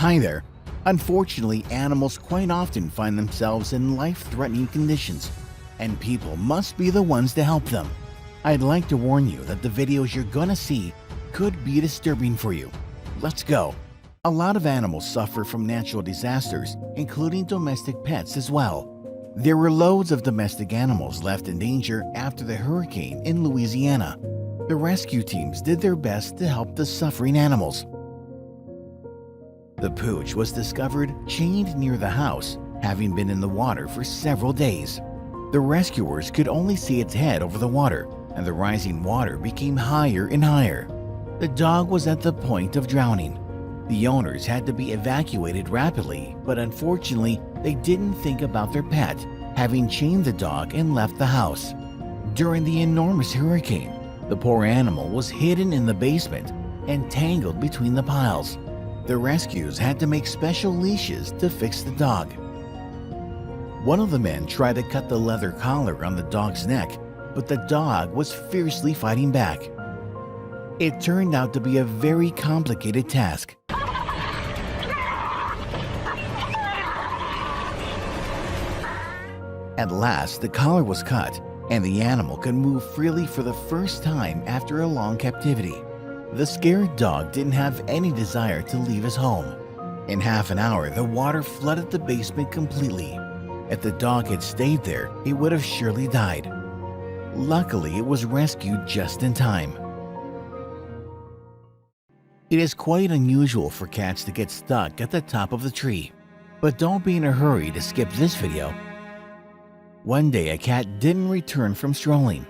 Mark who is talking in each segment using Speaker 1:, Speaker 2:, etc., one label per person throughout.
Speaker 1: Hi there. Unfortunately, animals quite often find themselves in life-threatening conditions, and people must be the ones to help them. I'd like to warn you that the videos you're gonna see could be disturbing for you. Let's go. A lot of animals suffer from natural disasters, including domestic pets as well. There were loads of domestic animals left in danger after the hurricane in Louisiana. The rescue teams did their best to help the suffering animals. The pooch was discovered chained near the house, having been in the water for several days. The rescuers could only see its head over the water, and the rising water became higher and higher. The dog was at the point of drowning. The owners had to be evacuated rapidly, but unfortunately, they didn't think about their pet, having chained the dog and left the house. During the enormous hurricane, the poor animal was hidden in the basement and tangled between the piles. The rescues had to make special leashes to fix the dog. One of the men tried to cut the leather collar on the dog's neck, but the dog was fiercely fighting back. It turned out to be a very complicated task. At last, the collar was cut, and the animal could move freely for the first time after a long captivity. The scared dog didn't have any desire to leave his home. In half an hour, the water flooded the basement completely. If the dog had stayed there, it would have surely died. Luckily, it was rescued just in time. It is quite unusual for cats to get stuck at the top of the tree, but don't be in a hurry to skip this video. One day, a cat didn't return from strolling.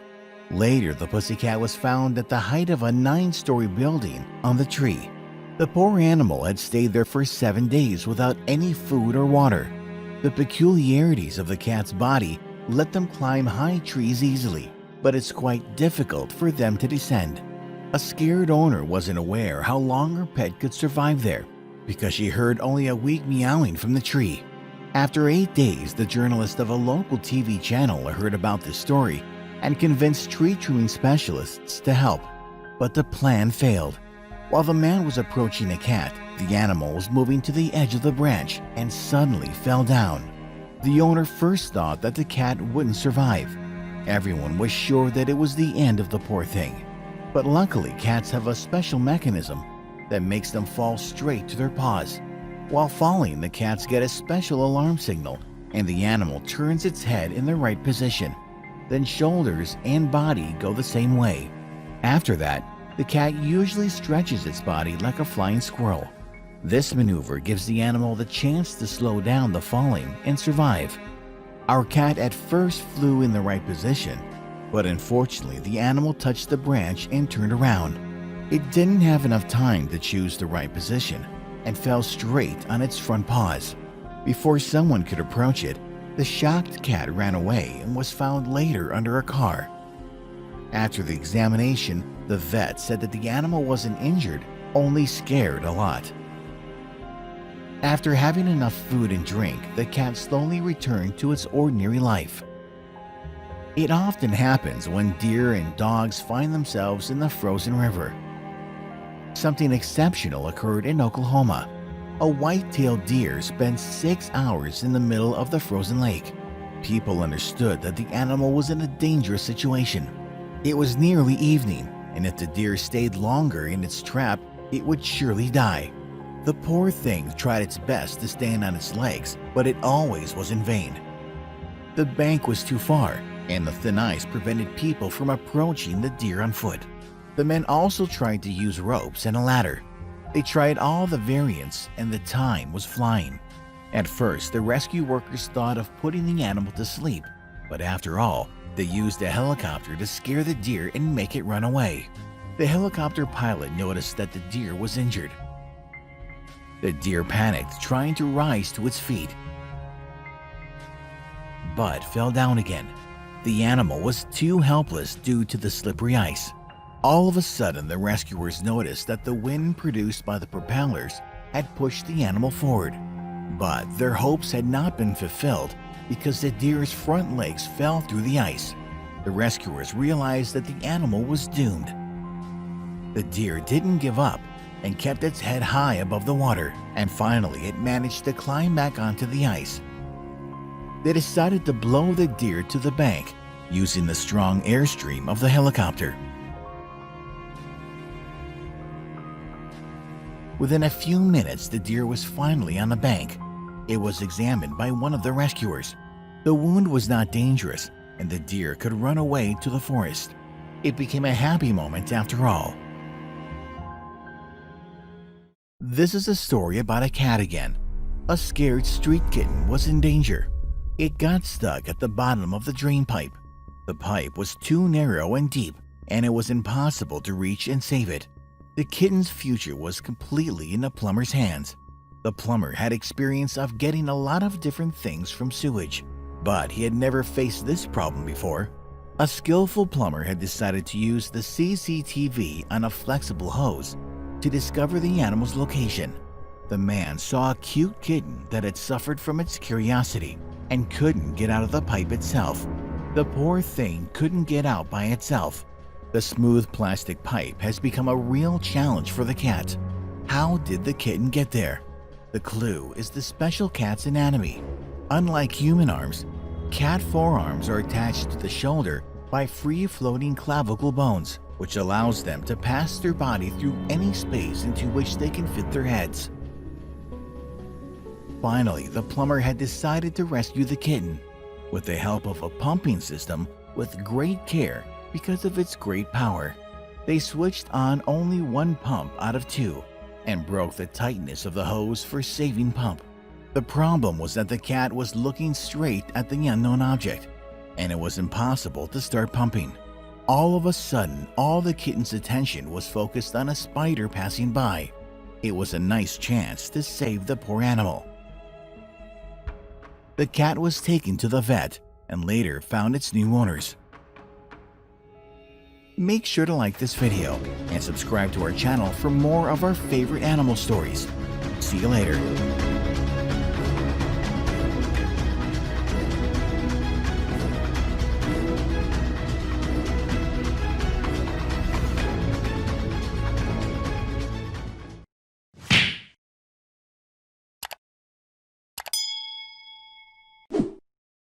Speaker 1: Later, the pussycat was found at the height of a 9-story building on the tree. The poor animal had stayed there for 7 days without any food or water. The peculiarities of the cat's body let them climb high trees easily, but it's quite difficult for them to descend. A scared owner wasn't aware how long her pet could survive there, because she heard only a weak meowing from the tree. After 8 days, the journalist of a local TV channel heard about this story and convinced tree trimming specialists to help, but the plan failed. While the man was approaching a cat, the animal was moving to the edge of the branch and suddenly fell down. The owner first thought that the cat wouldn't survive. Everyone was sure that it was the end of the poor thing. But luckily, cats have a special mechanism that makes them fall straight to their paws. While falling, the cats get a special alarm signal, and the animal turns its head in the right position. Then shoulders and body go the same way. After that, the cat usually stretches its body like a flying squirrel. This maneuver gives the animal the chance to slow down the falling and survive. Our cat at first flew in the right position, but unfortunately the animal touched the branch and turned around. It didn't have enough time to choose the right position and fell straight on its front paws. Before someone could approach it, the shocked cat ran away and was found later under a car. After the examination, the vet said that the animal wasn't injured, only scared a lot. After having enough food and drink, the cat slowly returned to its ordinary life. It often happens when deer and dogs find themselves in the frozen river. Something exceptional occurred in Oklahoma. A white-tailed deer spent 6 hours in the middle of the frozen lake. People understood that the animal was in a dangerous situation. It was nearly evening, and if the deer stayed longer in its trap, it would surely die. The poor thing tried its best to stand on its legs, but it always was in vain. The bank was too far, and the thin ice prevented people from approaching the deer on foot. The men also tried to use ropes and a ladder. They tried all the variants, and the time was flying. At first, the rescue workers thought of putting the animal to sleep, but after all, they used a helicopter to scare the deer and make it run away. The helicopter pilot noticed that the deer was injured. The deer panicked, trying to rise to its feet, but fell down again. The animal was too helpless due to the slippery ice. All of a sudden, the rescuers noticed that the wind produced by the propellers had pushed the animal forward. But their hopes had not been fulfilled because the deer's front legs fell through the ice. The rescuers realized that the animal was doomed. The deer didn't give up. and kept its head high above the water, and finally it managed to climb back onto the ice. They decided to blow the deer to the bank using the strong airstream of the helicopter. Within a few minutes, the deer was finally on the bank. It was examined by one of the rescuers. The wound was not dangerous, and the deer could run away to the forest. It became a happy moment after all. This is a story about a cat again. A scared street kitten was in danger. It got stuck at the bottom of the drain pipe. The pipe was too narrow and deep, and it was impossible to reach and save it. The kitten's future was completely in the plumber's hands. The plumber had experience of getting a lot of different things from sewage, but he had never faced this problem before. A skillful plumber had decided to use the CCTV on a flexible hose to discover the animal's location. The man saw a cute kitten that had suffered from its curiosity and couldn't get out of the pipe itself. The poor thing couldn't get out by itself. The smooth plastic pipe has become a real challenge for the cat. How did the kitten get there? The clue is the special cat's anatomy. Unlike human arms, cat forearms are attached to the shoulder by free-floating clavicle bones, which allows them to pass their body through any space into which they can fit their heads. Finally, the plumber had decided to rescue the kitten with the help of a pumping system with great care because of its great power. They switched on only one pump out of two and broke the tightness of the hose for saving pump. The problem was that the cat was looking straight at the unknown object, and it was impossible to start pumping. All of a sudden, all the kitten's attention was focused on a spider passing by. It was a nice chance to save the poor animal. The cat was taken to the vet and later found its new owners. Make sure to like this video and subscribe to our channel for more of our favorite animal stories. See you later.